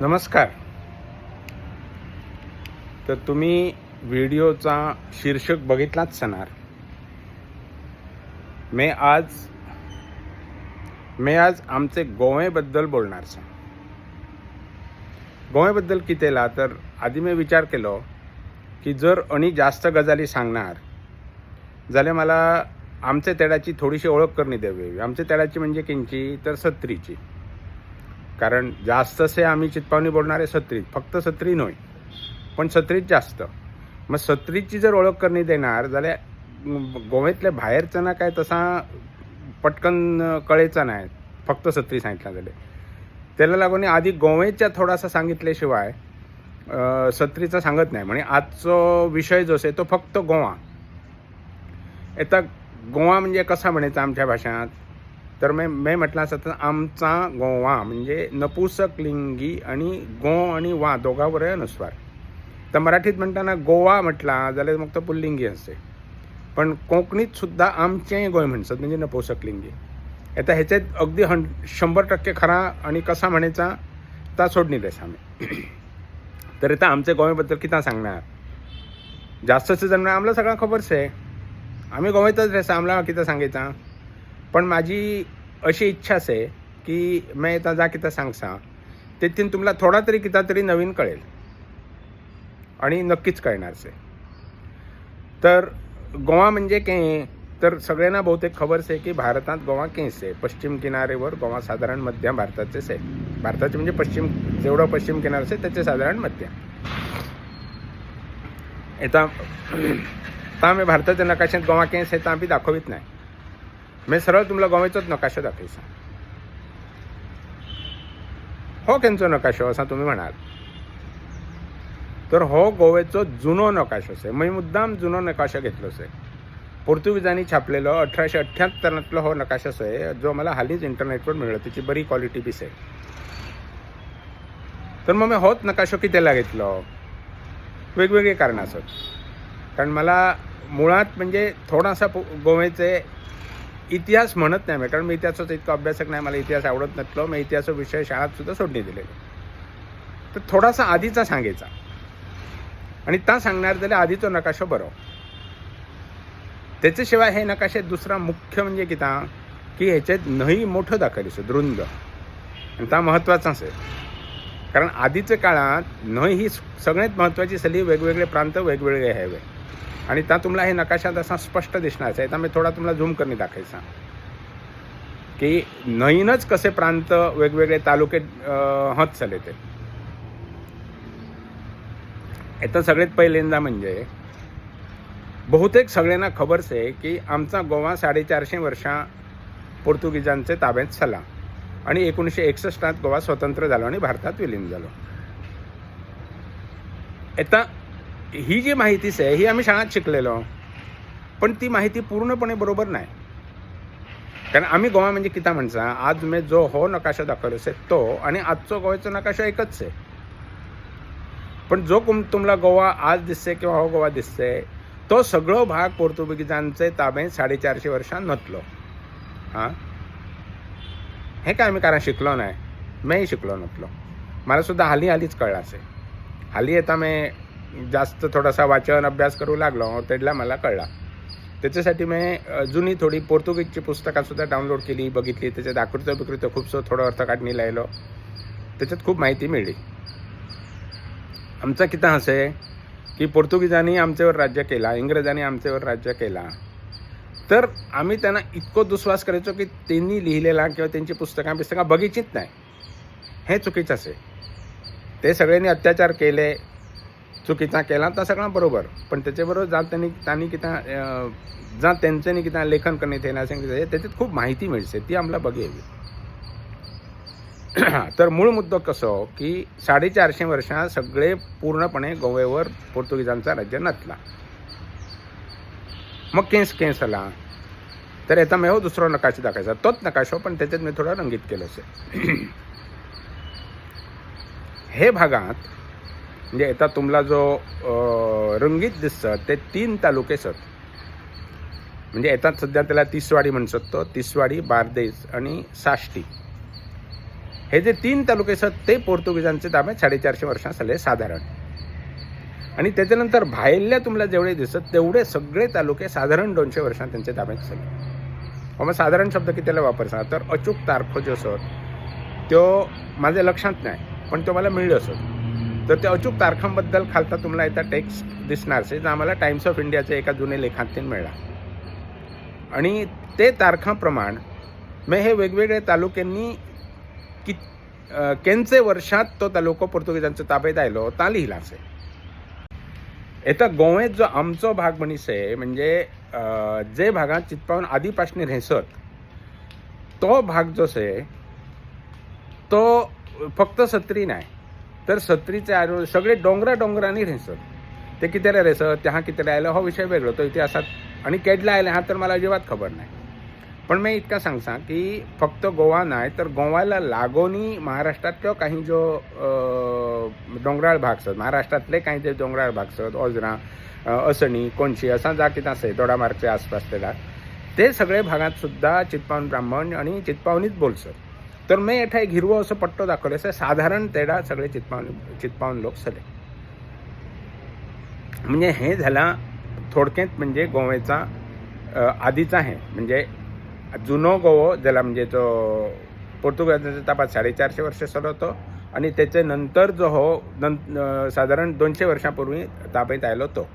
नमस्कार. तर तुम्ही व्हिडिओचा शीर्षक बघितलाच असणार. मी आज आमचे गोव्याबद्दल बोलणार आहे. गोव्याबद्दल कितेला तर आधी मी विचार केलो की जर आणि जास्त गजाली सांगणार जाल्यार मला आमचे तेडाची थोडीशी ओळख करणी द्यावी. आमचे तेडाची म्हणजे किंची तर सत्रीची. कारण जास्तसे आम्ही चितपावनी बोलणारे सत्रीत, फक्त सत्री न्हय पण सत्रीत जास्त. मग सत्रीची जर ओळख करणी देणार जाल्यार गोव्यातल्या भायरचा ना काय तसा पटकन कळेचा नाही, फक्त सत्री सांगितलं जाल्यार. त्याला लागून आधी गोव्याच्या थोडासा सांगितल्याशिवाय सत्रीचा सांगत नाही. म्हणजे आजचो विषय जो आहे तो फक्त गोवा. आता गोवा म्हणजे कसा म्हणायचा आमच्या भाषात, तर मी म्हटलं असं तर आमचा गोवा म्हणजे नपुसकलिंगी आणि गो आणि वा दोघांवर अनुस्वार. तर मराठीत म्हणताना गोवा म्हटला जाल्यार मग तो पुल्लिंगी असते, पण कोंकणीत सुद्धा आमचें गोंय म्हणतात म्हणजे नपुसकलिंगी. आता ह्याच्यात अगदी 100% खरा आणि कसा म्हणायचा ता सोडणी देस आम्ही. तर आता आमच्या गोव्याबद्दल किती सांगणार, जास्तच जण आम्हाला सगळं खबरच आहे. आम्ही गोव्यातच राहता, आम्हाला किती सांगायचा. पण माझी अशी इच्छा आहे की मी आता जा किती सांगसा तेथून तुम्हाला थोडा तरी किती तरी नवीन कळेल आणि नक्कीच कळणार आहे. तर गोवा म्हणजे कें तर सगळ्यांना बहुतेक खबरच आहे की भारतात गोवा केंच आहे. पश्चिम किनारेवर गोवा साधारण मध्य भारताचेच आहे. भारताचे म्हणजे पश्चिम जेवढं पश्चिम किनार आहे त्याचे साधारण मध्य. आता आम्ही भारताच्या नकाशात गोवा केंच आहे तर आम्ही दाखवित नाही. मी सरळ तुम्हाला गोव्याचोच नकाशो दाखयचा. हो केंचो नकाशो असा तुम्ही म्हणाल तर हो गोव्याचो जुनो नकाशो आहे. मी मुद्दाम जुनो नकाशो घेतलो आहे. पोर्तुगीजांनी छापलेलो 1878 हो नकाशो आहे, जो मला हालीच इंटरनेटवर मिळलो. त्याची बरी क्वालिटी बी आहे. तर मग मी होच नकाशो कितेला घेतलो, वेगवेगळी कारणां असत. कारण मला मुळात म्हणजे थोडासा गोव्याचे इतिहास म्हणत नाही मी, कारण मी इतिहासाचा इतका अभ्यासक नाही. मला इतिहास आवडत नसलो. मी इतिहासाचा विषय शाळेत सुद्धा सोडणी दिलेलो. तर थोडासा आधीचा सांगायचा आणि ता सांगणार जाल्यार आधीचो नकाशो बरो. त्याच्याशिवाय हे नकाशात दुसरा मुख्य म्हणजे किता की ह्याच्यात न्हंय मोठं दाखयली रुंद, आणि ता महत्त्वाचाच आहे. कारण आधीच्या काळात न्हंय ही सगळ्यात महत्त्वाची सली. वेगवेगळे प्रांत वेगवेगळे हवे आणि ता तुम्हाला हे नकाशात असा स्पष्ट दिसणार आहे. आता मी थोडा तुम्हाला झूम करणे दाखवायचा की न्हंयनच कसे प्रांत वेगवेगळे तालुके होत चले. ते आता सगळ्यात पहिल्यांदा म्हणजे बहुतेक सगळ्यांना खबरच आहे की आमचा गोवा 450 वर्षां पोर्तुगीजांचे ताब्यात झाला आणि 1961 गोवा स्वतंत्र झालो आणि भारतात विलीन झालो. आता ही जी माहिती आहे ही आम्ही शाळेत शिकलेलो, पण ती माहिती पूर्णपणे बरोबर नाही. कारण आम्ही गोवा म्हणजे किता म्हणचा आज मी जो हो नकाशा दाखवलो आहे तो आणि आजचो गोव्याचो नकाशा एकच आहे. पण जो तुम्हाला गोवा आज दिसते किंवा हो गोवा दिसते तो सगळो भाग पोर्तुगीजांचे ताब्यात 450 वर्षां नसलो. हे काय आम्ही कारण शिकलो नाही, मीही शिकलो नसलो. मला सुद्धा हालीच कळलं असेल. हाली आता मी जास्त थोडासा वाचन अभ्यास करू लागलो तेडला मला कळला. त्याच्यासाठी मी जुनी थोडी पोर्तुगीजची पुस्तकांसुद्धा डाउनलोड केली, बघितली. त्याच्यात आकृत्या खूपसं थोडं अर्थ काढणी लायलो. त्याच्यात खूप माहिती मिळली. आमचा किती असे की पोर्तुगीजांनी आमच्यावर राज्य केला, इंग्रजांनी आमच्यावर राज्य केला, तर आम्ही त्यांना इतको दुस्वास करायचो की त्यांनी लिहिलेला किंवा त्यांची पुस्तकं बघितलीच नाही. हे चुकीचं आहे. ते सगळ्यांनी अत्याचार केले, चुकीचा केला तर सगळं बरोबर, पण त्याच्याबरोबर त्यांनी त्यांच्यानी किती लेखन करण्यात येणार त्याच्यात खूप माहिती मिळते, ती आम्हाला बघेल. तर मूळ मुद्दा कसो की 450 वर्षां सगळे पूर्णपणे गोव्यावर पोर्तुगीजांचा राज्य नसला. मग केस आला. तर आता मी हो दुसरा नकाशा दाखवायचा, तोच नकाशो पण त्याच्यात मी थोडा रंगीत केलं असे. हे भागात म्हणजे आता तुम्हाला जो रंगीत दिसतं ते 3 तालुके आहेत. म्हणजे येतात सध्या त्याला तिसवाडी म्हणतात. तो तिसवाडी, बारदेस आणि साष्टी हे जे 3 तालुके आहेत ते पोर्तुगीजांचे ताब्यात 450 वर्षां जाले साधारण. आणि त्याच्यानंतर भायल्या तुम्हाला जेवढे दिसत तेवढे सगळे तालुके साधारण 200 वर्षां त्यांच्या ताब्यात जाले. मग साधारण शब्द कितीला वापरसा तर अचूक तारखो ज्यो असत त्यो माझ्या लक्षात नाही, पण तो मला मिळलो असत. तर त्या अचूक तारखांबद्दल खालता तुम्हाला येता टेक्स्ट दिसणार से आम्हाला टाइम्स ऑफ इंडियाच्या एका जुने लेखांतून मिळाला. आणि ते तारखांप्रमाण मग हे वेगवेगळ्या तालुक्यांनी कि केंचे वर्षात तो तालुको पोर्तुगीजांच्या ताब्यात आयलो ता लिहिला असे. आता गोव्यात जो आमचो भाग म्हणीसे म्हणजे जे भागात चितपावन आदीपासून रेसत तो भाग जो से तो फक्त सत्री नाही तर सत्रीचे सगळे डोंगरांनी रेसत. ते कितेले रेसत त्या कितेले आयलो हो विषय वेगळो, तो इतिहासात आणि केडला आयले हा तर मला अजिबात खबर नाही. पण मी इतका सांगसा की फक्त गोवा नाही तर गोव्याला लागोनी महाराष्ट्रातलो काही जो डोंगराळ भाग असत, महाराष्ट्रातले काही जे डोंगराळ भाग असत, ओजरा, असणी, कोणशी असा जा कितें आसा दोडामार्गचे आसपास ते सगळे भागात सुद्धा चितपावन ब्राह्मण आणि चितपावनीच बोलसत. तर मी एठा एक हिरवो असो पट्टो दाखवले असे साधारण तेडा सगळे चितपावन लोक सले. म्हणजे हे झाला थोडक्यात म्हणजे गोव्याचा आधीचा हे म्हणजे जुनो गोवो ज्याला म्हणजे तो पोर्तुगीजांच्या ताब्यात 450 वर्ष चलो तो आणि त्याचे नंतर जो हो साधारण 200 वर्षांपूर्वी ताब्यात आयलो तो.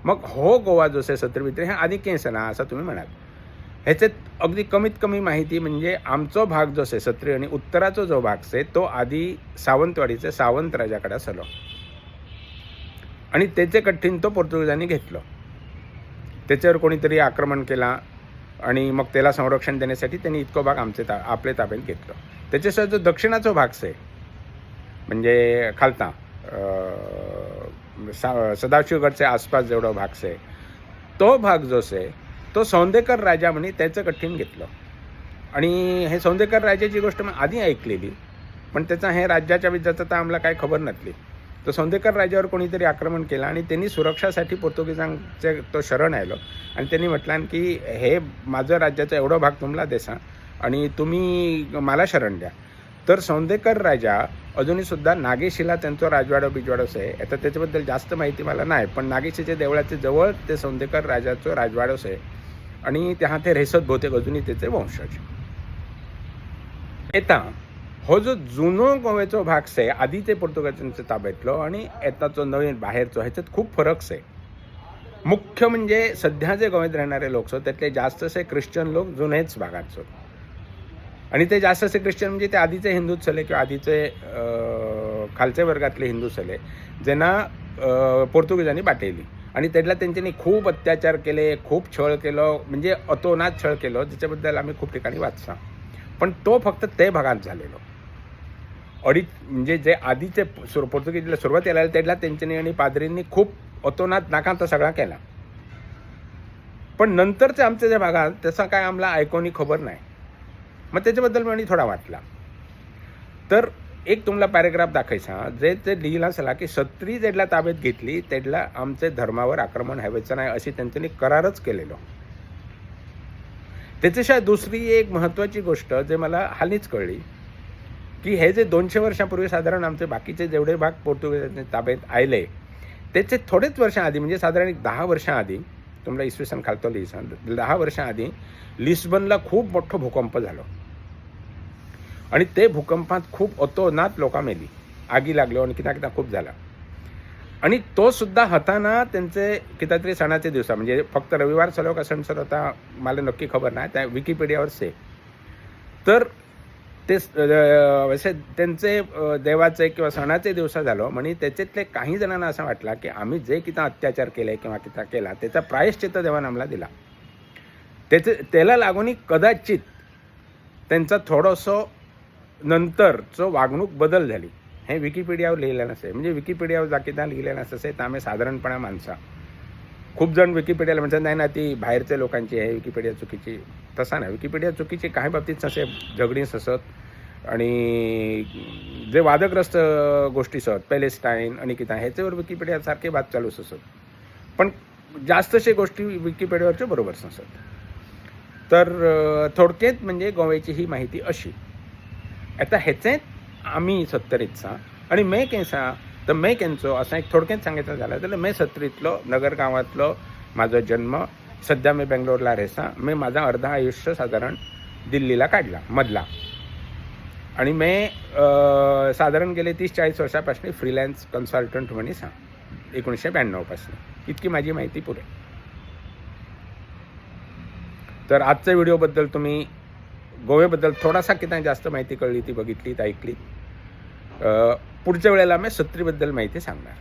मग हो गोवा जो से सत्र भितर हे आधी केस ना असं तुम्ही म्हणाल. ह्याच्यात अगदी कमीत कमी माहिती म्हणजे आमचो भाग जो से सत्री आणि उत्तराचो जो भाग से तो आधी सावंतवाडीचे सावंत राजाकडे चलो आणि त्याचे कठीण तो पोर्तुगीजांनी घेतलो. त्याच्यावर कोणीतरी आक्रमण केला आणि मग त्याला संरक्षण देण्यासाठी त्यांनी इतको भाग आपले ताब्यात घेतलो. त्याच्याशिवाय जो दक्षिणाचो भाग से म्हणजे खालता सदाशिवगडचे आसपास जेवढो भाग से तो भाग जो से तो सौंदेकर राजा म्हणे त्याचं कठीण घेतलं. आणि हे सौंदेकर राजाची गोष्ट मी आधी ऐकलेली पण त्याचा हे राज्याच्या विद्याचं तर आम्हाला काही खबर नसली. तर सौंदेकर राजावर कोणीतरी आक्रमण केलं आणि त्यांनी सुरक्षासाठी पोर्तुगीजांचे तो शरण आयलो आणि त्यांनी म्हटलं की हे माझं राज्याचा एवढा भाग तुम्हाला देसा आणि तुम्ही मला शरण द्या. तर सौंदेकर राजा अजूनही सुद्धा नागेशीला त्यांचा राजवाडा बिजवाडो आहे. आता त्याच्याबद्दल जास्त माहिती मला नाही पण नागेशीच्या देवळाचे जवळ ते सौंदेकर राजाचं राजवाडो आहे आणि त्या ते रेसत बहुतेक अजूनही त्याचे वंशज. येता हो जो जुनो गोव्याचो भाग से आधीचे पोर्तुगीजांच्या ताब्यातलो आणि येताचो नवीन बाहेरचो ह्याच्यात खूप फरक से. मुख्य म्हणजे सध्या जे गोव्यात राहणारे लोक सो त्यातले जास्त असे ख्रिश्चन लोक जुनेच भागात सो आणि ते जास्त असे ख्रिश्चन म्हणजे ते आधीचे हिंदूच चले किंवा आधीचे खालचे वर्गातले हिंदू चले ज्यांना पोर्तुगीजांनी बाटयली आणि त्यातला त्यांच्यानी खूप अत्याचार केले, खूप छळ केलो म्हणजे अतोनात छळ केलो ज्याच्याबद्दल आम्ही खूप ठिकाणी वाचसा. पण तो फक्त ते भागात झालेलो. म्हणजे जे आधीचे पोर्तुगीजला सुरुवातीला त्यातला त्यांच्यानी आणि पादरींनी खूप अतोनात नाकांत सगळा केला. पण नंतरच्या आमच्या ज्या भागात त्याचा काय आम्हाला ऐकून खबर नाही. मग त्याच्याबद्दल मी थोडा वाटला. तर एक तुम्हाला पॅरेग्राफ दाखवायचा जे ते लिहिला असला की सत्री जेडला ताब्यात घेतली तेडला आमचे धर्मावर आक्रमण व्हायचं नाही अशी त्यांच्यानी करारच केलेलो. त्याच्याशिवाय दुसरी एक महत्त्वाची गोष्ट जे मला हालीच कळली की हे जे 200 वर्षांपूर्वी साधारण आमचे बाकीचे जेवढे भाग पोर्तुगीजांच्या ताब्यात आले त्याचे थोडेच वर्षाआधी म्हणजे साधारण 10 वर्षांआधी तुम्हाला इसवी सन खालतो लिहिसा 10 वर्षांआधी लिस्बनला खूप मोठं भूकंप झालो आणि ते भूकंपात खूप अतोनात लोकां मेली, आगी लागलो आणि कित्याक खूप झाला. आणि तो सुद्धा हाताना त्यांचे किती तरी सणाचे दिवस म्हणजे फक्त रविवार चलो का सण चलो आता मला नक्की खबर नाही त्या विकिपीडियावर से. तर ते त्यांचे देवाचे किंवा सणाचे दिवस झालो म्हणजे त्याच्यातले काही जणांना असं वाटलं की आम्ही जे किती अत्याचार केले किंवा किती केला त्याचा प्रायश्चित्त देवानं आम्हाला दिला. त्याला लागून कदाचित त्यांचा थोडंसं नंतरचं वागणूक बदल झाली. हे विकिपीडियावर लिहिलेलं नसे म्हणजे विकिपीडियावर जाकीदा लिहिलेलं नसे तर आम्ही साधारणपणे माणसा खूप जण विकिपीडियाला म्हणतात नाही ना ती बाहेरच्या लोकांची आहे विकिपीडिया चुकीची. तसा नाही, विकिपीडिया चुकीची काही बाबतीत नसे झगडी ससत आणि जे वादग्रस्त गोष्टी सत पॅलेस्टाईन आणि किती ह्याच्यावर विकिपीडियासारखे बात चालू असत पण जास्तशे गोष्टी विकिपीडियावरच्या बरोबर नसत. तर थोडक्यात म्हणजे गोव्याची ही माहिती अशी. आता ह्याचे आमी सत्तरीचा आणि मे केसा तर मे केंचो असं एक थोडक्यात सांगायचं झालं जाल्यार मे 70तलो नगर गांवांतलो माझो जन्म. सध्या मी बेंगलोरला रेसा. मी माझा अर्धा आयुष्य साधारण दिल्लीला काढला मधला. आणि मी साधारण गेले 30-40 वर्षापासून फ्रीलॅन्स कन्सल्टंट म्हणून 1992 पासून. इतकी माझी माहिती पुरे. तर आजच्या व्हिडिओबद्दल तुम्ही गोव्याबद्दल थोडासा किती जास्त माहिती कळली ती बघितलीत ऐकलीत. पुढच्या वेळेला मी 70बद्दल माहिती सांगणार.